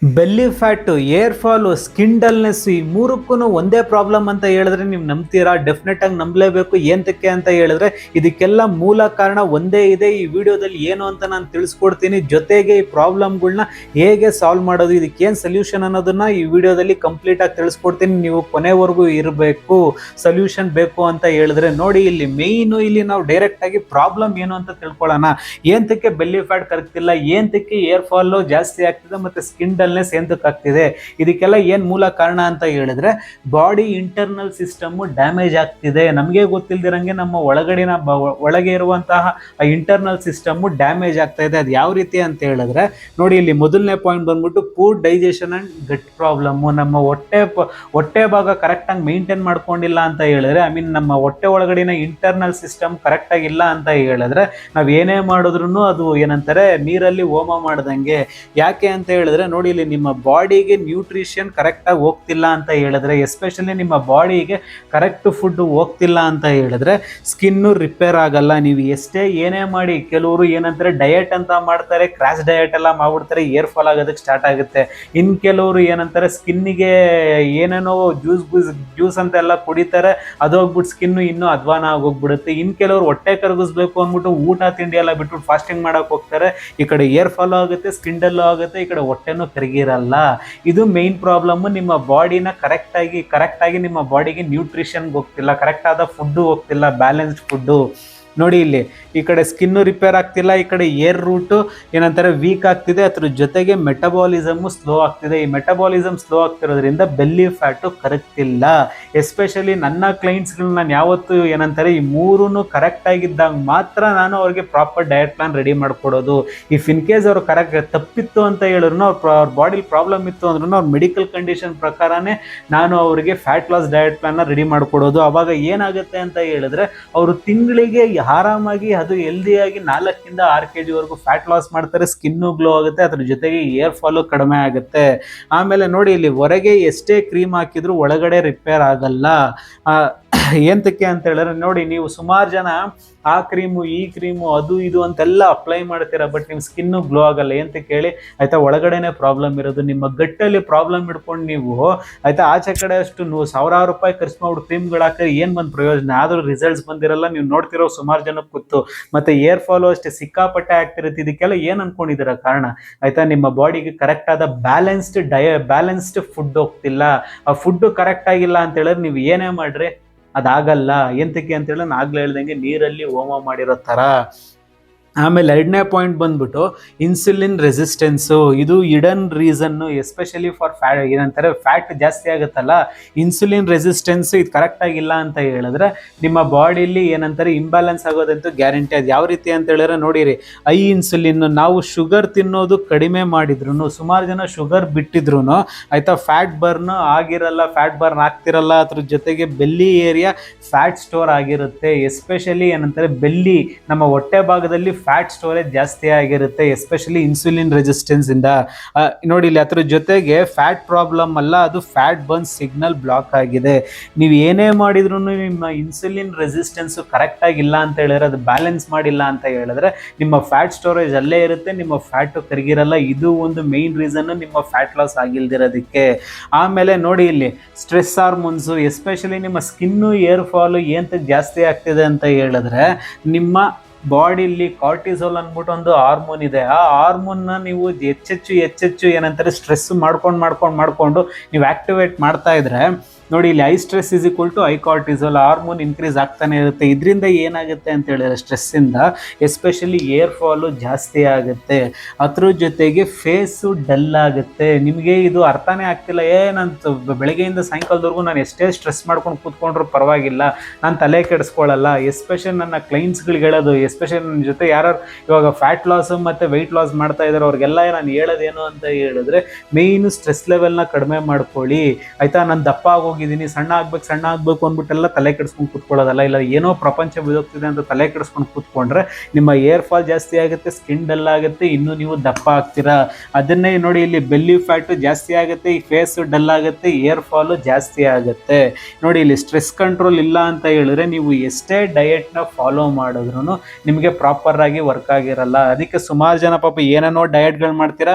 Belly fat, hair fall, skin dullness ಈ ಮೂರಕ್ಕೂ ಒಂದೇ problem ಅಂತ ಹೇಳಿದ್ರೆ ನೀವು ನಂಬ್ತೀರಾ? ಡೆಫಿನೆಟ್ ಆಗಿ ನಂಬಲೇಬೇಕು. ಏಂತಕ್ಕೆ ಅಂತ ಹೇಳಿದ್ರೆ ಇದಕ್ಕೆಲ್ಲ ಮೂಲ ಕಾರಣ ಒಂದೇ ಇದೆ. ಈ ವಿಡಿಯೋದಲ್ಲಿ ಏನು ಅಂತ ನಾನು ತಿಳಿಸ್ಕೊಡ್ತೀನಿ. ಜೊತೆಗೆ ಈ ಪ್ರಾಬ್ಲಮ್ಗಳನ್ನ ಹೇಗೆ ಸಾಲ್ವ್ ಮಾಡೋದು, ಇದಕ್ಕೇನು ಸೊಲ್ಯೂಷನ್ ಅನ್ನೋದನ್ನ ಈ ವಿಡಿಯೋದಲ್ಲಿ ಕಂಪ್ಲೀಟ್ ಆಗಿ ತಿಳಿಸ್ಕೊಡ್ತೀನಿ. ನೀವು ಕೊನೆವರೆಗೂ ಇರಬೇಕು. ಸೊಲ್ಯೂಷನ್ ಬೇಕು ಅಂತ ಹೇಳಿದ್ರೆ ನೋಡಿ, ಇಲ್ಲಿ ಮೇಯ್ನು ಇಲ್ಲಿ ನಾವು ಡೈರೆಕ್ಟ್ ಆಗಿ ಪ್ರಾಬ್ಲಮ್ ಏನು ಅಂತ ತಿಳ್ಕೊಳ್ಳೋಣ. ಏಂತಕ್ಕೆ ಬೆಲ್ಲಿ ಫ್ಯಾಟ್ ಕರಗ್ತಿಲ್ಲ, ಏಂತಕ್ಕೆ ಏರ್ ಫಾಲ್ ಜಾಸ್ತಿ ಆಗ್ತಿದೆ, ಮತ್ತೆ ಸ್ಕಿನ್ ಡಲ್ನೆಸ್ ಎಂತಕ್ಕೆ ಆಗ್ತಿದೆ, ಇದಕ್ಕೆಲ್ಲ ಏನ್ ಮೂಲ ಕಾರಣ ಅಂತ ಹೇಳಿದ್ರೆ ಬಾಡಿ ಇಂಟರ್ನಲ್ ಸಿಸ್ಟಮ್ ಡ್ಯಾಮೇಜ್ ಆಗ್ತಿದೆ. ನಮಗೆ ಗೊತ್ತಿಲ್ದಿರಂಗೆ ನಮ್ಮ ಒಳಗೆ ಇರುವಂತಹ ಇಂಟರ್ನಲ್ ಸಿಸ್ಟಮ್ ಡ್ಯಾಮೇಜ್ ಆಗ್ತಾ ಇದೆ. ಅದು ಯಾವ ರೀತಿ ಅಂತ ಹೇಳಿದ್ರೆ ನೋಡಿ, ಇಲ್ಲಿ ಮೊದಲನೇ ಪಾಯಿಂಟ್ ಬಂದ್ಬಿಟ್ಟು poor digestion and gut problem. ನಮ್ಮ ಹೊಟ್ಟೆ ಭಾಗ ಕರೆಕ್ಟ್ ಆಗಿ ಮೇಂಟೈನ್ ಮಾಡ್ಕೊಂಡಿಲ್ಲ ಅಂತ ಹೇಳಿದ್ರೆ, ಐ ಮೀನ್ ನಮ್ಮ ಹೊಟ್ಟೆ ಒಳಗಡಿನ ಇಂಟರ್ನಲ್ ಸಿಸ್ಟಮ್ ಕರೆಕ್ಟ್ ಆಗಿ ಇಲ್ಲ ಅಂತ ಹೇಳಿದ್ರೆ ನಾವ್ ಏನೇ ಮಾಡಿದ್ರು ಅದು ಏನಂತಾರೆ ನೀರಲ್ಲಿ ಹೋಮ ಮಾಡ್ದಂಗೆ. ಯಾಕೆ ಅಂತ ಹೇಳಿದ್ರೆ ನೋಡಿ, ಇಲ್ಲಿ ನಿಮ್ಮ ಬಾಡಿಗೆ ನ್ಯೂಟ್ರಿಷನ್ ಕರೆಕ್ಟ್ ಆಗಿ ಹೋಗ್ತಿಲ್ಲ ಅಂತ ಹೇಳಿದ್ರೆ, ಎಸ್ಪೆಷಲಿ ನಿಮ್ಮ ಬಾಡಿಗೆ ಕರೆಕ್ಟ್ ಫುಡ್ ಹೋಗ್ತಿಲ್ಲ ಅಂತ ಹೇಳಿದ್ರೆ ಸ್ಕಿನ್ ರಿಪೇರ್ ಆಗಲ್ಲ. ನೀವು ಎಷ್ಟೇ ಏನೇ ಮಾಡಿ, ಕೆಲವರು ಏನಂತಾರೆ ಡಯಟ್ ಅಂತ ಮಾಡ್ತಾರೆ, ಕ್ರಾಶ್ ಡಯಟ್ ಎಲ್ಲ ಮಾಡ್ಬಿಡ್ತಾರೆ, ಏರ್ ಫಾಲ್ ಆಗೋದಕ್ಕೆ ಸ್ಟಾರ್ಟ್ ಆಗುತ್ತೆ. ಇನ್ ಕೆಲವರು ಏನಂತಾರೆ ಸ್ಕಿನ್ನಿಗೆ ಏನೇನೋ ಜ್ಯೂಸ್ ಅಂತ ಎಲ್ಲ ಕುಡಿತಾರೆ, ಅದು ಹೋಗ್ಬಿಟ್ಟು ಸ್ಕಿನ್ ಇನ್ನೂ ಅಧ್ವಾನ ಆಗೋಗ್ಬಿಡುತ್ತೆ. ಇನ್ ಕೆಲವರು ಹೊಟ್ಟೆ ಕರಗಿಸ್ಬೇಕು ಅಂದ್ಬಿಟ್ಟು ಊಟ ತಿಂಡಿ ಎಲ್ಲ ಬಿಟ್ಬಿಟ್ಟು ಫಾಸ್ಟಿಂಗ್ ಮಾಡಕ್ ಹೋಗ್ತಾರೆ. ಈ ಕಡೆ ಏರ್ ಫಾಲ್ ಆಗುತ್ತೆ, ಸ್ಕಿನ್ ಡಲ್ ಆಗುತ್ತೆ, ಈ ಕಡೆ ಹೊಟ್ಟೆನೂ ಕರಗಿರಲ್ಲ. ಇದು ಮೇನ್ ಪ್ರಾಬ್ಲಮ್. ನಿಮ್ಮ ಬಾಡಿನ ಕರೆಕ್ಟ್ ಆಗಿ ನಿಮ್ಮ ಬಾಡಿಗೆ ನ್ಯೂಟ್ರಿಷನ್ ಹೋಗ್ತಿಲ್ಲ, ಕರೆಕ್ಟ್ ಆದ ಫುಡ್ ಹೋಗ್ತಿಲ್ಲ, ಬ್ಯಾಲೆನ್ಸ್ಡ್ ಫುಡ್. ನೋಡಿ, ಇಲ್ಲಿ ಈ ಕಡೆ ಸ್ಕಿನ್ ರಿಪೇರ್ ಆಗ್ತಿಲ್ಲ, ಈ ಕಡೆ ಏರ್ ರೂಟ್ ಏನಂತಾರೆ ವೀಕ್ ಆಗ್ತಿದೆ, ಅದ್ರ ಜೊತೆಗೆ ಮೆಟಬಾಲಿಸಮ್ ಸ್ಲೋ ಆಗ್ತಿದೆ. ಈ ಮೆಟಬಾಲಿಸಮ್ ಸ್ಲೋ ಆಗ್ತಿರೋದ್ರಿಂದ ಬೆಲ್ಲಿ ಫ್ಯಾಟು ಕರಗ್ತಿಲ್ಲ. ಎಸ್ಪೆಷಲಿ ನನ್ನ ಕ್ಲೈಂಟ್ಸ್ಗಳನ್ನ ನಾನು ಯಾವತ್ತು ಏನಂತಾರೆ ಈ ಮೂರೂ ಕರೆಕ್ಟ್ ಆಗಿದ್ದಾಗ ಮಾತ್ರ ನಾನು ಅವ್ರಿಗೆ ಪ್ರಾಪರ್ ಡಯಟ್ ಪ್ಲಾನ್ ರೆಡಿ ಮಾಡ್ಕೊಡೋದು. ಇಫ್ ಇನ್ ಕೇಸ್ ಅವ್ರು ಕರೆಕ್ಟ್ ತಪ್ಪಿತ್ತು ಅಂತ ಹೇಳಿದ್ರು, ಅವ್ರ ಬಾಡಿ ಪ್ರಾಬ್ಲಮ್ ಇತ್ತು ಅಂದ್ರೂ ಅವ್ರ ಮೆಡಿಕಲ್ ಕಂಡೀಷನ್ ಪ್ರಕಾರನೇ ನಾನು ಅವರಿಗೆ fat loss diet plan ready ಮಾಡ್ಕೊಡೋದು. ಅವಾಗ ಏನಾಗುತ್ತೆ ಅಂತ ಹೇಳಿದ್ರೆ ಅವರು ತಿಂಗಳಿಗೆ ಆರಾಮಾಗಿ ಅದು ಹೆಲ್ದಿಯಾಗಿ 4 6 kg ವರೆಗೂ ಫ್ಯಾಟ್ ಲಾಸ್ ಮಾಡ್ತಾರೆ, ಸ್ಕಿನ್ನು ಗ್ಲೋ ಆಗುತ್ತೆ, ಅದ್ರ ಜೊತೆಗೆ ಏರ್ ಫಾಲು ಕಡಿಮೆ ಆಗುತ್ತೆ. ಆಮೇಲೆ ನೋಡಿ, ಇಲ್ಲಿ ಹೊರಗೆ ಎಷ್ಟೇ ಕ್ರೀಮ್ ಹಾಕಿದ್ರು ಒಳಗಡೆ ರಿಪೇರ್ ಆಗಲ್ಲ. ಏಂತಕ್ಕೆ ಅಂತ ಹೇಳಿದ್ರೆ ನೋಡಿ, ನೀವು ಸುಮಾರು ಜನ ಆ ಕ್ರೀಮು ಈ ಕ್ರೀಮು ಅದು ಇದು ಅಂತೆಲ್ಲ ಅಪ್ಲೈ ಮಾಡ್ತೀರಾ, ಬಟ್ ನಿಮ್ಮ ಸ್ಕಿನ್ನು ಗ್ಲೋ ಆಗಲ್ಲ. ಏಂತ ಕೇಳಿ ಆಯ್ತಾ, ಒಳಗಡೆನೆ ಪ್ರಾಬ್ಲಮ್ ಇರೋದು. ನಿಮ್ಮ ಗಟ್ಟಲ್ಲಿ ಪ್ರಾಬ್ಲಮ್ ಇಟ್ಕೊಂಡು ನೀವು ಆಯ್ತಾ ಆಚೆ ಕಡೆ ಅಷ್ಟು ಸಾವಿರಾರು ರೂಪಾಯಿ ಖರ್ಚು ಮಾಡ್ಬಿಟ್ಟು ಕ್ರೀಮ್ಗಳು ಹಾಕಿದ್ರೆ ಏನು ಬಂದು ಪ್ರಯೋಜನ, ಆದ್ರೂ ರಿಸಲ್ಟ್ಸ್ ಬಂದಿರಲ್ಲ. ನೀವು ನೋಡ್ತಿರೋ ಸುಮಾರು ಜನಕ್ಕೆ ಗೊತ್ತು. ಮತ್ತೆ ಏರ್ ಫಾಲು ಅಷ್ಟೇ ಸಿಕ್ಕಾಪಟ್ಟೆ ಆಗ್ತಿರುತ್ತೆ. ಇದಕ್ಕೆಲ್ಲ ಏನ್ ಅನ್ಕೊಂಡಿದ್ದೀರಾ ಕಾರಣ? ಆಯ್ತಾ, ನಿಮ್ಮ ಬಾಡಿಗೆ ಕರೆಕ್ಟ್ ಆದ ಬ್ಯಾಲೆನ್ಸ್ಡ್ ಫುಡ್ ಹೋಗ್ತಿಲ್ಲ. ಆ ಫುಡ್ ಕರೆಕ್ಟ್ ಆಗಿಲ್ಲ ಅಂತ ಹೇಳಿದ್ರೆ ನೀವು ಏನೇ ಮಾಡ್ರಿ ಅದಾಗಲ್ಲ. ಎಂತಕ್ಕೆ ಅಂತ ಹೇಳಿ ನಾನು ಆಗ್ಲೇ ಹೇಳ್ದಂಗೆ ನೀರಲ್ಲಿ ಹೋಮ ಮಾಡಿರೋ ತರ. ಆಮೇಲೆ 2ನೇ ಪಾಯಿಂಟ್ ಬಂದ್ಬಿಟ್ಟು ಇನ್ಸುಲಿನ್ ರೆಸಿಸ್ಟೆನ್ಸು. ಇದು ಇಡನ್ ರೀಸನ್ನು, ಎಸ್ಪೆಷಲಿ ಫಾರ್ ಏನಂತಾರೆ ಫ್ಯಾಟ್ ಜಾಸ್ತಿ ಆಗುತ್ತಲ್ಲ, ಇನ್ಸುಲಿನ್ ರೆಸಿಸ್ಟೆನ್ಸ್ ಇದು ಕರೆಕ್ಟ್ ಆಗಿಲ್ಲ ಅಂತ ಹೇಳಿದ್ರೆ ನಿಮ್ಮ ಬಾಡಿಲಿ ಏನಂತಾರೆ ಇಂಬ್ಯಾಲೆನ್ಸ್ ಆಗೋದಂತೂ ಗ್ಯಾರಂಟಿ. ಅದು ಯಾವ ರೀತಿ ಅಂತ ಹೇಳಿದ್ರೆ ನೋಡಿರಿ, ಐ ಇನ್ಸುಲಿನ್, ನಾವು ಶುಗರ್ ತಿನ್ನೋದು ಕಡಿಮೆ ಮಾಡಿದ್ರು, ಸುಮಾರು ಜನ ಶುಗರ್ ಬಿಟ್ಟಿದ್ರು ಆಯ್ತಾ ಫ್ಯಾಟ್ ಬರ್ನ್ ಆಗಿರಲ್ಲ, ಫ್ಯಾಟ್ ಬರ್ನ್ ಆಗ್ತಿರಲ್ಲ. ಅದ್ರ ಜೊತೆಗೆ ಬೆಲ್ಲಿ ಏರಿಯಾ ಫ್ಯಾಟ್ ಸ್ಟೋರ್ ಆಗಿರುತ್ತೆ. ಎಸ್ಪೆಷಲಿ ಏನಂತಾರೆ ಬೆಲ್ಲಿ, ನಮ್ಮ ಹೊಟ್ಟೆ ಭಾಗದಲ್ಲಿ ಫ್ಯಾಟ್ ಸ್ಟೋರೇಜ್ ಜಾಸ್ತಿ ಆಗಿರುತ್ತೆ, ಎಸ್ಪೆಷಲಿ ಇನ್ಸುಲಿನ್ ರೆಸಿಸ್ಟೆನ್ಸ್ ಇಂದ. ನೋಡಿ, ಇಲ್ಲಿ ಅದ್ರ ಜೊತೆಗೆ ಫ್ಯಾಟ್ ಪ್ರಾಬ್ಲಮ್ ಅಲ್ಲ, ಅದು ಫ್ಯಾಟ್ ಬರ್ನ್ ಸಿಗ್ನಲ್ ಬ್ಲಾಕ್ ಆಗಿದೆ. ನೀವು ಏನೇ ಮಾಡಿದ್ರು ನಿಮ್ಮ ಇನ್ಸುಲಿನ್ ರೆಸಿಸ್ಟೆನ್ಸ್ ಕರೆಕ್ಟ್ ಆಗಿಲ್ಲ ಅಂತ ಹೇಳಿದ್ರೆ, ಅದು ಬ್ಯಾಲೆನ್ಸ್ ಮಾಡಿಲ್ಲ ಅಂತ ಹೇಳಿದ್ರೆ ನಿಮ್ಮ ಫ್ಯಾಟ್ ಸ್ಟೋರೇಜ್ ಅಲ್ಲೇ ಇರುತ್ತೆ, ನಿಮ್ಮ ಫ್ಯಾಟ್ ಕರಗಿರಲ್ಲ. ಇದು ಒಂದು ಮೇನ್ ರೀಸನ್ ನಿಮ್ಮ ಫ್ಯಾಟ್ ಲಾಸ್ ಆಗಿಲ್ದಿರೋದಕ್ಕೆ. ಆಮೇಲೆ ನೋಡಿ, ಇಲ್ಲಿ ಸ್ಟ್ರೆಸ್ ಹಾರ್ಮೋನ್ಸ್, ಎಸ್ಪೆಷಲಿ ನಿಮ್ಮ ಸ್ಕಿನ್ನು ಏರ್ ಫಾಲು ಏಂತ ಜಾಸ್ತಿ ಆಗ್ತಿದೆ ಅಂತ ಹೇಳಿದ್ರೆ ನಿಮ್ಮ ಬಾಡಿಲಿ ಕಾರ್ಟಿಸೋಲ್ ಅಂದ್ಬಿಟ್ಟು ಒಂದು ಹಾರ್ಮೋನ್ ಇದೆ. ಆ ಹಾರ್ಮೋನ್ನ ನೀವು ಹೆಚ್ಚೆಚ್ಚು ಏನಂತಾರೆ ಸ್ಟ್ರೆಸ್ ಮಾಡ್ಕೊಂಡು ನೀವು ಆಕ್ಟಿವೇಟ್ ಮಾಡ್ತಾ ಇದ್ರೆ ನೋಡಿ, ಇಲ್ಲಿ high stress is equal to high cortisol, hormone increase ಆಗ್ತಾನೆ ಇರುತ್ತೆ. ಇದರಿಂದ ಏನಾಗುತ್ತೆ ಅಂತ ಹೇಳಿದ್ರೆ ಸ್ಟ್ರೆಸ್ಸಿಂದ ಎಸ್ಪೆಷಲಿ ಏರ್ ಫಾಲು ಜಾಸ್ತಿ ಆಗುತ್ತೆ. ಅದ್ರ ಜೊತೆಗೆ ಫೇಸು ಡಲ್ ಆಗುತ್ತೆ. ನಿಮಗೆ ಇದು ಅರ್ಥನೇ ಆಗ್ತಿಲ್ಲ, ನಾನು ಬೆಳಗ್ಗೆಯಿಂದ ಸಾಯಂಕಾಲದವರೆಗೂ ನಾನು ಎಷ್ಟೇ ಸ್ಟ್ರೆಸ್ ಮಾಡ್ಕೊಂಡು ಕೂತ್ಕೊಂಡ್ರು ಪರವಾಗಿಲ್ಲ, ನಾನು ತಲೆ ಕೆಡಿಸ್ಕೊಳ್ಳಲ್ಲ. ಎಸ್ಪೆಷಲಿ ನನ್ನ ಕ್ಲೈಂಟ್ಸ್ಗಳಿಗೆ ಹೇಳೋದು, ಎಸ್ಪೆಷಲಿ ನನ್ನ ಜೊತೆ ಯಾರು ಇವಾಗ ಫ್ಯಾಟ್ ಲಾಸ್ ಮತ್ತು ವೆಯ್ಟ್ ಲಾಸ್ ಮಾಡ್ತಾ ಇದ್ದಾರೆ ಅವ್ರಿಗೆಲ್ಲ ನಾನು ಹೇಳೋದೇನು ಅಂತ ಹೇಳಿದ್ರೆ, ಮೇಯ್ನು ಸ್ಟ್ರೆಸ್ ಲೆವೆಲ್ನ ಕಡಿಮೆ ಮಾಡ್ಕೊಳ್ಳಿ. ಆಯಿತಾ, ನಾನು ದಪ್ಪ ಆಗೋಗಿದ್ದೀನಿ, ಸಣ್ಣ ಆಗಬೇಕು ಅಂದ್ಬಿಟ್ಟೆಲ್ಲ ತಲೆ ಕೆಡಿಸ್ಕೊಂಡು ಕೂತ್ಕೊಳ್ಳೋದಲ್ಲ. ಇಲ್ಲ ಏನೋ ಪ್ರಪಂಚ ಬಿದೋಗ್ತಿದೆ ಅಂತ ತಲೆ ಕೆಡಿಸ್ಕೊಂಡು ಕೂತ್ಕೊಂಡ್ರೆ ನಿಮ್ಮ ಏರ್ ಫಾಲ್ ಜಾಸ್ತಿ ಆಗುತ್ತೆ, ಸ್ಕಿನ್ ಡಲ್ ಆಗುತ್ತೆ, ಇನ್ನೂ ನೀವು ದಪ್ಪ ಆಗ್ತೀರಾ. ಅದನ್ನೇ ನೋಡಿ, ಇಲ್ಲಿ ಬೆಲ್ಲಿ ಫ್ಯಾಟು ಜಾಸ್ತಿ ಆಗುತ್ತೆ, ಈ ಫೇಸ್ ಡಲ್ ಆಗುತ್ತೆ, ಏರ್ ಫಾಲು ಜಾಸ್ತಿ ಆಗುತ್ತೆ. ನೋಡಿ, ಇಲ್ಲಿ ಸ್ಟ್ರೆಸ್ ಕಂಟ್ರೋಲ್ ಇಲ್ಲ ಅಂತ ಹೇಳಿದ್ರೆ ನೀವು ಎಷ್ಟೇ ಡಯಟ್ನ ಫಾಲೋ ಮಾಡಿದ್ರು ನಿಮಗೆ ಪ್ರಾಪರ್ ಆಗಿ ವರ್ಕ್ ಆಗಿರಲ್ಲ. ಅದಕ್ಕೆ ಸುಮಾರು ಜನ ಪಾಪ ಏನೇನೋ ಡಯಟ್ಗಳು ಮಾಡ್ತೀರಾ,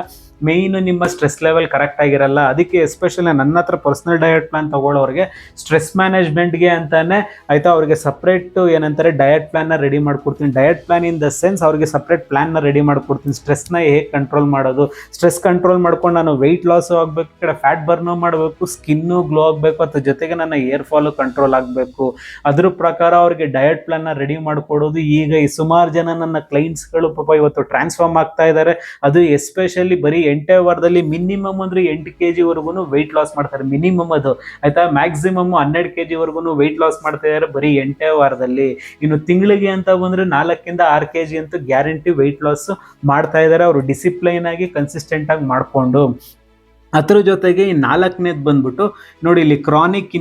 ಮೇಯ್ನು ನಿಮ್ಮ ಸ್ಟ್ರೆಸ್ ಲೆವೆಲ್ ಕರೆಕ್ಟ್ ಆಗಿರಲ್ಲ. ಅದಕ್ಕೆ ಎಸ್ಪೆಷಲಿ ನನ್ನ ಹತ್ರ ಪರ್ಸನಲ್ ಡಯಟ್ ಪ್ಲಾನ್ ತಗೊಳ್ಳೋರಿಗೆ ಸ್ಟ್ರೆಸ್ ಮ್ಯಾನೇಜ್ಮೆಂಟ್ಗೆ ಅಂತಾನೆ ಆಯ್ತಾ ಅವ್ರಿಗೆ ಸಪ್ರೇಟ್ ಏನಂತಾರೆ ಡಯಟ್ ಪ್ಲಾನ್ನ ರೆಡಿ ಮಾಡ್ಕೊಡ್ತೀನಿ. Diet plan in the sense ಅವ್ರಿಗೆ ಸಪ್ರೇಟ್ ಪ್ಲಾನ್ನ ರೆಡಿ ಮಾಡ್ಕೊಡ್ತೀನಿ. ಸ್ಟ್ರೆಸ್ನ ಹೇಗೆ ಕಂಟ್ರೋಲ್ ಮಾಡೋದು, ಸ್ಟ್ರೆಸ್ ಕಂಟ್ರೋಲ್ ಮಾಡ್ಕೊಂಡು ನಾನು ವೆಯ್ಟ್ ಲಾಸು ಆಗಬೇಕು, ಈ ಕಡೆ ಫ್ಯಾಟ್ ಬರ್ನು ಮಾಡಬೇಕು, ಸ್ಕಿನ್ನು ಗ್ಲೋ ಆಗಬೇಕು, ಅದ್ರ ಜೊತೆಗೆ ನನ್ನ ಏರ್ ಫಾಲು ಕಂಟ್ರೋಲ್ ಆಗಬೇಕು. ಅದ್ರ ಪ್ರಕಾರ ಅವ್ರಿಗೆ ಡಯಟ್ ಪ್ಲಾನ್ನ ರೆಡಿ ಮಾಡಿಕೊಡೋದು. ಈಗ ಈ ಸುಮಾರು ಜನ ನನ್ನ ಕ್ಲೈಂಟ್ಸ್ಗಳು ಪಾಪ ಇವತ್ತು ಟ್ರಾನ್ಸ್ಫಾರ್ಮ್ ಆಗ್ತಾ ಇದ್ದಾರೆ. ಅದು ಎಸ್ಪೆಷಲಿ ಬರೀ 8 ವಾರದಲ್ಲಿ ಮಿನಿಮಮ್ ಅಂದ್ರೆ 8 kg ವರೆಗೂ ವೆಯ್ಟ್ ಲಾಸ್ ಮಾಡ್ತಾರೆ. ಮಿನಿಮಮ್ ಅದು ಆಯ್ತಾ, ಮ್ಯಾಕ್ಸಿಮಮ್ 12 kg ವರೆಗೂ ವೆಯ್ಟ್ ಲಾಸ್ ಮಾಡ್ತಾ ಇದ್ದಾರೆ ಬರೀ 8 ವಾರದಲ್ಲಿ. ಇನ್ನು ತಿಂಗಳಿಗೆ ಅಂತ ಬಂದ್ರೆ 4 ಇಂದ 6 kg ಅಂತೂ ಗ್ಯಾರಂಟಿ ವೆಯ್ಟ್ ಲಾಸ್ ಮಾಡ್ತಾ ಇದ್ದಾರೆ ಅವರು, ಡಿಸಿಪ್ಲೈನ್ ಆಗಿ ಕನ್ಸಿಸ್ಟೆಂಟ್ ಆಗಿ ಮಾಡ್ಕೊಂಡು. ಅದ್ರ ಜೊತೆಗೆ ಈ 4ನೇದು ಬಂದ್ಬಿಟ್ಟು ನೋಡಿ, ಇಲ್ಲಿ ಕ್ರಾನಿಕ್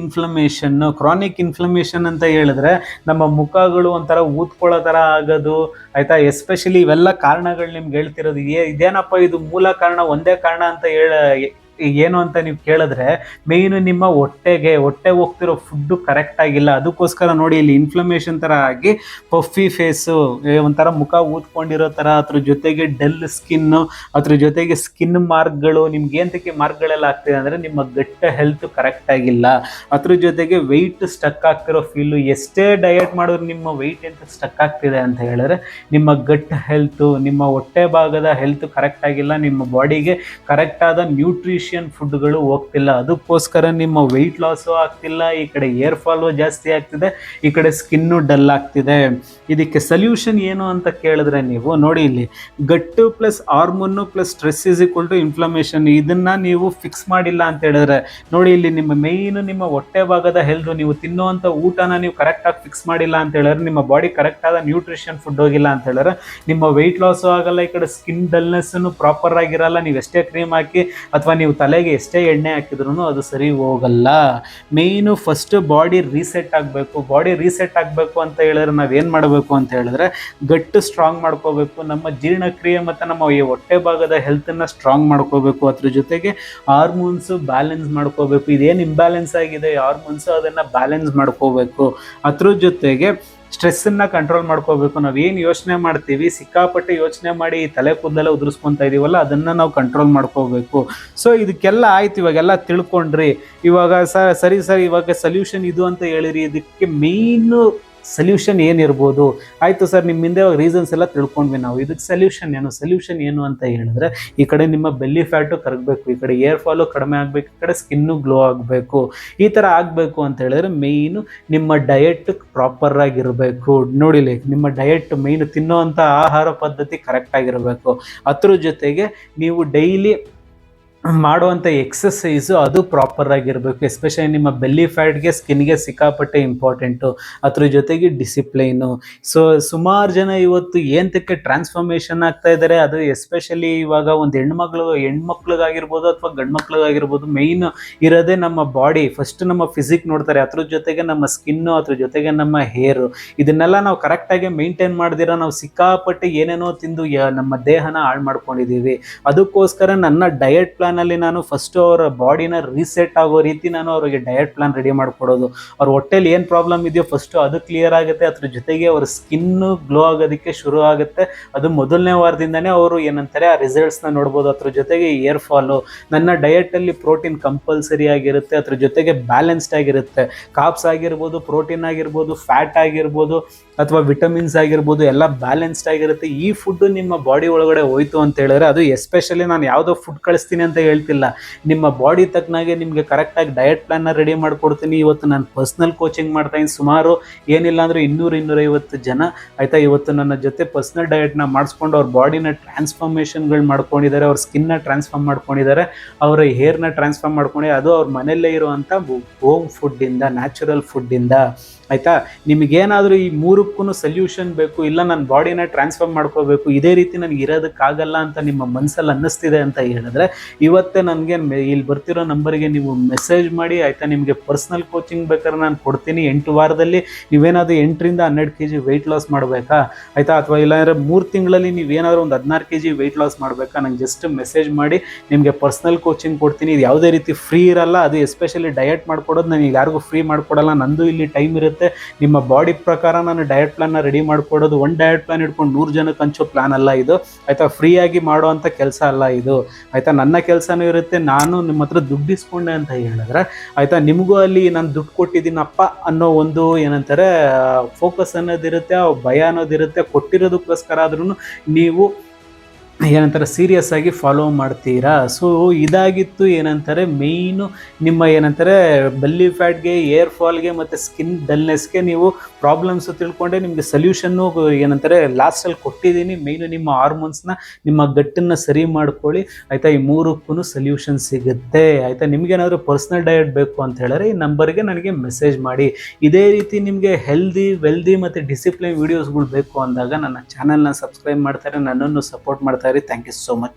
ಇನ್ಫ್ಲಮೇಷನ್ ಅಂತ ಹೇಳಿದ್ರೆ ನಮ್ಮ ಮುಖಗಳು ಒಂಥರ ಊದ್ಕೊಳ್ಳೋ ಥರ ಆಗೋದು ಆಯ್ತಾ. ಎಸ್ಪೆಷಲಿ ಇವೆಲ್ಲ ಕಾರಣಗಳು ನಿಮ್ಗೆ ಹೇಳ್ತಿರೋದು ಇದೇನಪ್ಪ ಇದು ಮೂಲ ಕಾರಣ ಒಂದೇ ಕಾರಣ ಅಂತ ಏನು ಅಂತ ನೀವು ಕೇಳಿದ್ರೆ, ಮೇಯ್ನು ನಿಮ್ಮ ಹೊಟ್ಟೆ ಹೋಗ್ತಿರೋ ಫುಡ್ಡು ಕರೆಕ್ಟ್ ಆಗಿಲ್ಲ. ಅದಕ್ಕೋಸ್ಕರ ನೋಡಿ ಇಲ್ಲಿ ಇನ್ಫ್ಲಮೇಷನ್ ಥರ ಆಗಿ ಪಫಿ ಫೇಸು, ಒಂಥರ ಮುಖ ಊದ್ಕೊಂಡಿರೋ ಥರ, ಅದ್ರ ಜೊತೆಗೆ ಡಲ್ ಸ್ಕಿನ್ನು, ಅದ್ರ ಜೊತೆಗೆ ಸ್ಕಿನ್ ಮಾರ್ಕ್ಗಳು. ನಿಮ್ಗೆ ಏನಕ್ಕೆ ಮಾರ್ಕ್ಗಳೆಲ್ಲ ಆಗ್ತಿದೆ ಅಂದರೆ ನಿಮ್ಮ ಗಟ್ ಹೆಲ್ತ್ ಕರೆಕ್ಟ್ ಆಗಿಲ್ಲ. ಅದ್ರ ಜೊತೆಗೆ ವೆಯ್ಟ್ ಸ್ಟಕ್ ಆಗ್ತಿರೋ ಫೀಲು. ಎಷ್ಟೇ ಡಯಟ್ ಮಾಡಿದ್ರು ನಿಮ್ಮ ವೆಯ್ಟ್ ಎಂತ ಸ್ಟಕ್ ಆಗ್ತಿದೆ ಅಂತ ಹೇಳಿದ್ರೆ ನಿಮ್ಮ ಗಟ್ ಹೆಲ್ತು, ನಿಮ್ಮ ಹೊಟ್ಟೆ ಭಾಗದ ಹೆಲ್ತ್ ಕರೆಕ್ಟ್ ಆಗಿಲ್ಲ. ನಿಮ್ಮ ಬಾಡಿಗೆ ಕರೆಕ್ಟ್ ಆದ ನ್ಯೂಟ್ರಿಷನ್ ಫುಡ್ಗಳು ಹೋಗ್ತಿಲ್ಲ. ಅದಕ್ಕೋಸ್ಕರ ನಿಮ್ಮ ವೆಯ್ಟ್ ಲಾಸು ಆಗ್ತಿಲ್ಲ, ಈ ಕಡೆ ಏರ್ ಫಾಲು ಜಾಸ್ತಿ ಆಗ್ತಿದೆ, ಈ ಕಡೆ ಸ್ಕಿನ್ನು ಡಲ್ ಆಗ್ತಿದೆ. ಇದಕ್ಕೆ ಸೊಲ್ಯೂಷನ್ ಏನು ಅಂತ ಕೇಳಿದ್ರೆ ನೀವು ನೋಡಿ, ಇಲ್ಲಿ gut plus hormone plus stress is equal to inflammation. ಇದನ್ನ ನೀವು ಫಿಕ್ಸ್ ಮಾಡಿಲ್ಲ ಅಂತ ಹೇಳಿದ್ರೆ ನೋಡಿ, ಇಲ್ಲಿ ನಿಮ್ಮ ಮೇಯ್ನು ನಿಮ್ಮ ಹೊಟ್ಟೆ ಭಾಗದ ಹೆಲ್ತ್, ನೀವು ತಿನ್ನುವಂಥ ಊಟನ ನೀವು ಕರೆಕ್ಟಾಗಿ ಫಿಕ್ಸ್ ಮಾಡಿಲ್ಲ ಅಂತ ಹೇಳಿದ್ರೆ, ನಿಮ್ಮ ಬಾಡಿ ಕರೆಕ್ಟ್ ಆದ ನ್ಯೂಟ್ರಿಷನ್ ಫುಡ್ ಹೋಗಿಲ್ಲ ಅಂತ ಹೇಳಿದ್ರೆ ನಿಮ್ಮ ವೆಯ್ಟ್ ಲಾಸು ಆಗಲ್ಲ, ಈ ಕಡೆ ಸ್ಕಿನ್ ಡಲ್ನೆಸ್ಸನ್ನು ಪ್ರಾಪರ್ ಆಗಿರಲ್ಲ. ನೀವು ಎಷ್ಟೇ ಕ್ರೀಮ್ ಹಾಕಿ ಅಥವಾ ನೀವು ತಲೆಗೆ ಎಷ್ಟೇ ಎಣ್ಣೆ ಹಾಕಿದ್ರು ಅದು ಸರಿ ಹೋಗಲ್ಲ. ಮೇಯ್ನು ಫಸ್ಟ್ ಬಾಡಿ ರೀಸೆಟ್ ಆಗಬೇಕು. ಬಾಡಿ ರೀಸೆಟ್ ಆಗಬೇಕು ಅಂತ ಹೇಳಿದ್ರೆ ನಾವೇನು ಮಾಡಬೇಕು ಅಂತ ಹೇಳಿದ್ರೆ ಗಟ್ಟು ಸ್ಟ್ರಾಂಗ್ ಮಾಡ್ಕೋಬೇಕು, ನಮ್ಮ ಜೀರ್ಣಕ್ರಿಯೆ ಮತ್ತು ನಮ್ಮ ಈ ಹೊಟ್ಟೆ ಭಾಗದ ಹೆಲ್ತನ್ನು ಸ್ಟ್ರಾಂಗ್ ಮಾಡ್ಕೋಬೇಕು. ಅದ್ರ ಜೊತೆಗೆ ಹಾರ್ಮೋನ್ಸು ಬ್ಯಾಲೆನ್ಸ್ ಮಾಡ್ಕೋಬೇಕು. ಇದೇನು ಇಂಬ್ಯಾಲೆನ್ಸ್ ಆಗಿದೆ ಹಾರ್ಮೋನ್ಸು ಅದನ್ನು ಬ್ಯಾಲೆನ್ಸ್ ಮಾಡ್ಕೋಬೇಕು. ಅದ್ರ ಜೊತೆಗೆ ಸ್ಟ್ರೆಸ್ಸನ್ನು ಕಂಟ್ರೋಲ್ ಮಾಡ್ಕೋಬೇಕು. ನಾವೇನು ಯೋಚನೆ ಮಾಡ್ತೀವಿ, ಸಿಕ್ಕಾಪಟ್ಟೆ ಯೋಚನೆ ಮಾಡಿ ತಲೆ ಕೂದಲೆಲ್ಲ ಉದುರಿಸ್ಕೊತಾ ಇದೀವಲ್ಲ, ಅದನ್ನು ನಾವು ಕಂಟ್ರೋಲ್ ಮಾಡ್ಕೋಬೇಕು. ಸೊ ಇದಕ್ಕೆಲ್ಲ ಆಯ್ತು, ಇವಾಗೆಲ್ಲ ತಿಳ್ಕೊಂಡ್ರಿ. ಇವಾಗ ಸರಿ ಇವಾಗ ಸೊಲ್ಯೂಷನ್ ಇದು ಅಂತ ಹೇಳಿರಿ. ಇದಕ್ಕೆ ಮೇಯ್ನು ಸೊಲ್ಯೂಷನ್ ಏನಿರ್ಬೋದು? ಆಯಿತು ಸರ್, ನಿಮ್ಮಿಂದ ರೀಸನ್ಸ್ ಎಲ್ಲ ತಿಳ್ಕೊಂಡ್ವಿ ನಾವು. ಇದಕ್ಕೆ ಸೊಲ್ಯೂಷನ್ ಏನು ಅಂತ ಹೇಳಿದ್ರೆ, ಈ ಕಡೆ ನಿಮ್ಮ ಬೆಲ್ಲಿ ಫ್ಯಾಟು ಕರಗಬೇಕು, ಈ ಕಡೆ ಏರ್ ಫಾಲು ಕಡಿಮೆ ಆಗಬೇಕು, ಈ ಕಡೆ ಸ್ಕಿನ್ನು ಗ್ಲೋ ಆಗಬೇಕು. ಈ ಥರ ಆಗಬೇಕು ಅಂತ ಹೇಳಿದ್ರೆ ಮೇಯ್ನು ನಿಮ್ಮ ಡಯಟ್ ಪ್ರಾಪರ್ ಆಗಿರಬೇಕು. ನೋಡಿಲಿ, ನಿಮ್ಮ ಡಯಟ್ ಮೇಯ್ನು ತಿನ್ನೋವಂಥ ಆಹಾರ ಪದ್ಧತಿ ಕರೆಕ್ಟ್ ಆಗಿರಬೇಕು. ಅದ್ರ ಜೊತೆಗೆ ನೀವು ಡೈಲಿ ಮಾಡುವಂಥ ಎಕ್ಸಸೈಸು ಅದು ಪ್ರಾಪರ್ ಆಗಿರಬೇಕು. ಎಸ್ಪೆಷಲಿ ನಿಮ್ಮ ಬೆಲ್ಲಿ ಫ್ಯಾಟ್ಗೆ ಸ್ಕಿನ್ಗೆ ಸಿಕ್ಕಾಪಟ್ಟೆ ಇಂಪಾರ್ಟೆಂಟು. ಅದ್ರ ಜೊತೆಗೆ ಡಿಸಿಪ್ಲೈನು. ಸೊ ಸುಮಾರು ಜನ ಇವತ್ತು ಏನಕ್ಕೆ ಟ್ರಾನ್ಸ್ಫಾರ್ಮೇಷನ್ ಆಗ್ತಾ ಇದ್ದಾರೆ, ಅದು ಎಸ್ಪೆಷಲಿ ಇವಾಗ ಒಂದು ಹೆಣ್ಮಕ್ಳಿಗಾಗಿರ್ಬೋದು ಅಥವಾ ಗಂಡು ಮಕ್ಳಿಗಾಗಿರ್ಬೋದು, ಮೇಯ್ನ್ ಇರೋದೇ ನಮ್ಮ ಬಾಡಿ. ಫಸ್ಟ್ ನಮ್ಮ ಫಿಸಿಕ್ ನೋಡ್ತಾರೆ, ಅದ್ರ ಜೊತೆಗೆ ನಮ್ಮ ಸ್ಕಿನ್ನು, ಅದ್ರ ಜೊತೆಗೆ ನಮ್ಮ ಹೇರು. ಇದನ್ನೆಲ್ಲ ನಾವು ಕರೆಕ್ಟಾಗಿ ಮೇಂಟೈನ್ ಮಾಡ್ದಿರ ನಾವು ಸಿಕ್ಕಾಪಟ್ಟೆ ಏನೇನೋ ತಿಂದು ನಮ್ಮ ದೇಹನ ಹಾಳು ಮಾಡ್ಕೊಂಡಿದ್ದೀವಿ. ಅದಕ್ಕೋಸ್ಕರ ನನ್ನ ಡಯಟ್ ಪ್ಲಾನ್ ಅಲ್ಲಿ ನಾನು ಫಸ್ಟ್ ಅವರ ಬಾಡಿನ ರೀಸೆಟ್ ಆಗೋ ರೀತಿ ನಾನು ಅವರಿಗೆ ಡಯಟ್ ಪ್ಲಾನ್ ರೆಡಿ ಮಾಡ್ಕೊಡೋದು. ಅವ್ರ ಹೊಟ್ಟೆಲಿ ಏನು ಪ್ರಾಬ್ಲಮ್ ಇದೆಯೋ ಫಸ್ಟ್ ಅದು ಕ್ಲಿಯರ್ ಆಗುತ್ತೆ. ಅದ್ರ ಜೊತೆಗೆ ಅವ್ರ ಸ್ಕಿನ್ನು ಗ್ಲೋ ಆಗೋದಕ್ಕೆ ಶುರು ಆಗುತ್ತೆ. ಅದು ಮೊದಲನೇ ವಾರದಿಂದನೇ ಅವರು ಏನಂತಾರೆ ಆ ರಿಸಲ್ಟ್ಸ್ನ ನೋಡ್ಬೋದು. ಅದ್ರ ಜೊತೆಗೆ ಏರ್ ಫಾಲು. ನನ್ನ ಡಯಟಲ್ಲಿ ಪ್ರೋಟೀನ್ ಕಂಪಲ್ಸರಿ ಆಗಿರುತ್ತೆ, ಅದ್ರ ಜೊತೆಗೆ ಬ್ಯಾಲೆನ್ಸ್ಡ್ ಆಗಿರುತ್ತೆ. ಕಾಪ್ಸ್ ಆಗಿರ್ಬೋದು, ಪ್ರೋಟೀನ್ ಆಗಿರ್ಬೋದು, ಫ್ಯಾಟ್ ಆಗಿರ್ಬೋದು, ಅಥವಾ ವಿಟಮಿನ್ಸ್ ಆಗಿರ್ಬೋದು, ಎಲ್ಲ ಬ್ಯಾಲೆನ್ಸ್ಡ್ ಆಗಿರುತ್ತೆ. ಈ ಫುಡ್ಡು ನಿಮ್ಮ ಬಾಡಿ ಒಳಗಡೆ ಹೋಯ್ತು ಅಂತ ಹೇಳಿದ್ರೆ, ಅದು ಎಸ್ಪೆಷಲಿ ನಾನು ಯಾವುದೋ ಫುಡ್ ಕಳಿಸ್ತೀನಿ ಅಂತ ಹೇಳ್ತಿಲ್ಲ, ನಿಮ್ಮ ಬಾಡಿ ತಕ್ಕನಾಗೆ ನಿಮಗೆ ಕರೆಕ್ಟಾಗಿ ಡಯಟ್ ಪ್ಲಾನ್ನ ರೆಡಿ ಮಾಡಿಕೊಡ್ತೀನಿ. ಇವತ್ತು ನಾನು ಪರ್ಸ್ನಲ್ ಕೋಚಿಂಗ್ ಮಾಡ್ತಾಯಿದ್ದೀನಿ. ಸುಮಾರು ಏನಿಲ್ಲ ಅಂದರೆ 200-250 ಜನ ಆಯಿತಾ ಇವತ್ತು ನನ್ನ ಜೊತೆ ಪರ್ಸ್ನಲ್ ಡಯಟ್ನ ಮಾಡಿಸ್ಕೊಂಡು ಅವ್ರ ಬಾಡಿನ ಟ್ರಾನ್ಸ್ಫಾರ್ಮೇಷನ್ಗಳು ಮಾಡ್ಕೊಂಡಿದ್ದಾರೆ, ಅವ್ರ ಸ್ಕಿನ್ನ ಟ್ರಾನ್ಸ್ಫಾರ್ಮ್ ಮಾಡ್ಕೊಂಡಿದ್ದಾರೆ, ಅವರ ಹೇರ್ನ ಟ್ರಾನ್ಸ್ಫಾರ್ಮ್ ಮಾಡ್ಕೊಂಡಿದ್ದಾರೆ. ಅದು ಅವ್ರ ಮನೆಯಲ್ಲೇ ಇರುವಂಥ ಹೋಮ್ ಫುಡ್ಡಿಂದ, ನ್ಯಾಚುರಲ್ ಫುಡ್ಡಿಂದ. ಆಯಿತಾ, ನಿಮಗೇನಾದರೂ ಈ ಮೂರಕ್ಕೂ ಸೊಲ್ಯೂಷನ್ ಬೇಕು, ಇಲ್ಲ ನನ್ನ ಬಾಡಿನ ಟ್ರಾನ್ಸ್ಫಾರ್ಮ್ ಮಾಡ್ಕೋಬೇಕು, ಇದೇ ರೀತಿ ನನಗೆ ಇರೋದಕ್ಕಾಗಲ್ಲ ಅಂತ ನಿಮ್ಮ ಮನಸ್ಸಲ್ಲಿ ಅನ್ನಿಸ್ತಿದೆ ಅಂತ ಹೇಳಿದ್ರೆ, ಇವತ್ತೇ ನನಗೆ ಇಲ್ಲಿ ಬರ್ತಿರೋ ನಂಬರ್ಗೆ ನೀವು ಮೆಸೇಜ್ ಮಾಡಿ ಆಯಿತಾ. ನಿಮಗೆ ಪರ್ಸ್ನಲ್ ಕೋಚಿಂಗ್ ಬೇಕಾದ್ರೆ ನಾನು ಕೊಡ್ತೀನಿ. 8 ವಾರದಲ್ಲಿ ನೀವೇನಾದರೂ 8ರಿಂದ 12 kg ವೆಯ್ಟ್ ಲಾಸ್ ಮಾಡಬೇಕಾ ಆಯಿತಾ, ಅಥವಾ ಇಲ್ಲಾಂದರೆ 3 ತಿಂಗಳಲ್ಲಿ ನೀವೇನಾದರೂ ಒಂದು 16 kg ವೆಯ್ಟ್ ಲಾಸ್ ಮಾಡಬೇಕಾ, ನಂಗೆ ಜಸ್ಟ್ ಮೆಸೇಜ್ ಮಾಡಿ, ನಿಮಗೆ ಪರ್ಸ್ನಲ್ ಕೋಚಿಂಗ್ ಕೊಡ್ತೀನಿ. ಇದು ಯಾವುದೇ ರೀತಿ ಫ್ರೀ ಇರಲ್ಲ. ಅದು ಎಸ್ಪೆಷಲಿ ಡಯಟ್ ಮಾಡ್ಕೊಡೋದು ನಾನು ಯಾರಿಗೂ ಫ್ರೀ ಮಾಡ್ಕೊಡಲ್ಲ. ನಂದು ಇಲ್ಲಿ ಟೈಮ್ ಇರುತ್ತೆ. ನಿಮ್ಮ ಬಾಡಿ ಪ್ರಕಾರ ನಾನು ಡಯಟ್ ಪ್ಲಾನ್ನ ರೆಡಿ ಮಾಡ್ಕೊಡೋದು. ಒಂದು ಡಯಟ್ ಪ್ಲಾನ್ ಇಟ್ಕೊಂಡು 100 ಜನಕ್ಕೆ ಹಂಚೋ ಪ್ಲಾನ್ ಅಲ್ಲ ಇದು ಆಯಿತಾ. ಫ್ರೀಯಾಗಿ ಮಾಡೋ ಅಂಥ ಕೆಲಸ ಅಲ್ಲ ಇದು ಆಯಿತಾ. ನನ್ನ ಕೆಲಸನೂ ಇರುತ್ತೆ. ನಾನು ನಿಮ್ಮ ಹತ್ರ ದುಡ್ಡು ಇಸ್ಕೊಂಡೆ ಅಂತ ಹೇಳಿದ್ರೆ ಆಯಿತಾ, ನಿಮಗೂ ಅಲ್ಲಿ ನಾನು ದುಡ್ಡು ಕೊಟ್ಟಿದ್ದೀನಪ್ಪ ಅನ್ನೋ ಒಂದು ಏನಂತಾರೆ ಫೋಕಸ್ ಅನ್ನೋದಿರುತ್ತೆ, ಭಯ ಅನ್ನೋದಿರುತ್ತೆ. ಕೊಟ್ಟಿರೋದಕ್ಕೋಸ್ಕರ ಆದ್ರೂ ನೀವು ಏನಂತಾರೆ ಸೀರಿಯಸ್ ಆಗಿ ಫಾಲೋ ಮಾಡ್ತೀರಾ. ಸೊ ಇದಾಗಿತ್ತು ಏನಂತಾರೆ ಮೇಯ್ನು ನಿಮ್ಮ ಏನಂತಾರೆ ಬೆಲ್ಲಿ ಫ್ಯಾಟ್ಗೆ, ಏರ್ ಫಾಲ್ಗೆ ಮತ್ತು ಸ್ಕಿನ್ ಡಲ್ನೆಸ್ಗೆ ನೀವು ಪ್ರಾಬ್ಲಮ್ಸು ತಿಳ್ಕೊಂಡೆ ನಿಮಗೆ ಸೊಲ್ಯೂಷನ್ನು ಏನಂತಾರೆ ಲಾಸ್ಟಲ್ಲಿ ಕೊಟ್ಟಿದ್ದೀನಿ. ಮೇಯ್ನು ನಿಮ್ಮ ಹಾರ್ಮೋನ್ಸ್ನ, ನಿಮ್ಮ ಗಟ್ಟನ್ನು ಸರಿ ಮಾಡ್ಕೊಳ್ಳಿ ಆಯಿತಾ. ಈ 3ಕ್ಕೂ ಸೊಲ್ಯೂಷನ್ ಸಿಗುತ್ತೆ ಆಯಿತಾ. ನಿಮಗೇನಾದರೂ ಪರ್ಸ್ನಲ್ ಡಯಟ್ ಬೇಕು ಅಂತ ಹೇಳಿದ್ರೆ ಈ ನಂಬರ್ಗೆ ನನಗೆ ಮೆಸೇಜ್ ಮಾಡಿ. ಇದೇ ರೀತಿ ನಿಮಗೆ ಹೆಲ್ದಿ, ವೆಲ್ದಿ ಮತ್ತು ಡಿಸಿಪ್ಲಿನ್ ವೀಡಿಯೋಸ್ಗಳು ಬೇಕು ಅಂದಾಗ ನನ್ನ ಚಾನಲ್ನ ಸಬ್ಸ್ಕ್ರೈಬ್ ಮಾಡ್ತಾರೆ, ನನ್ನನ್ನು ಸಪೋರ್ಟ್ ಮಾಡ್ತಾರೆ. Thank you so much.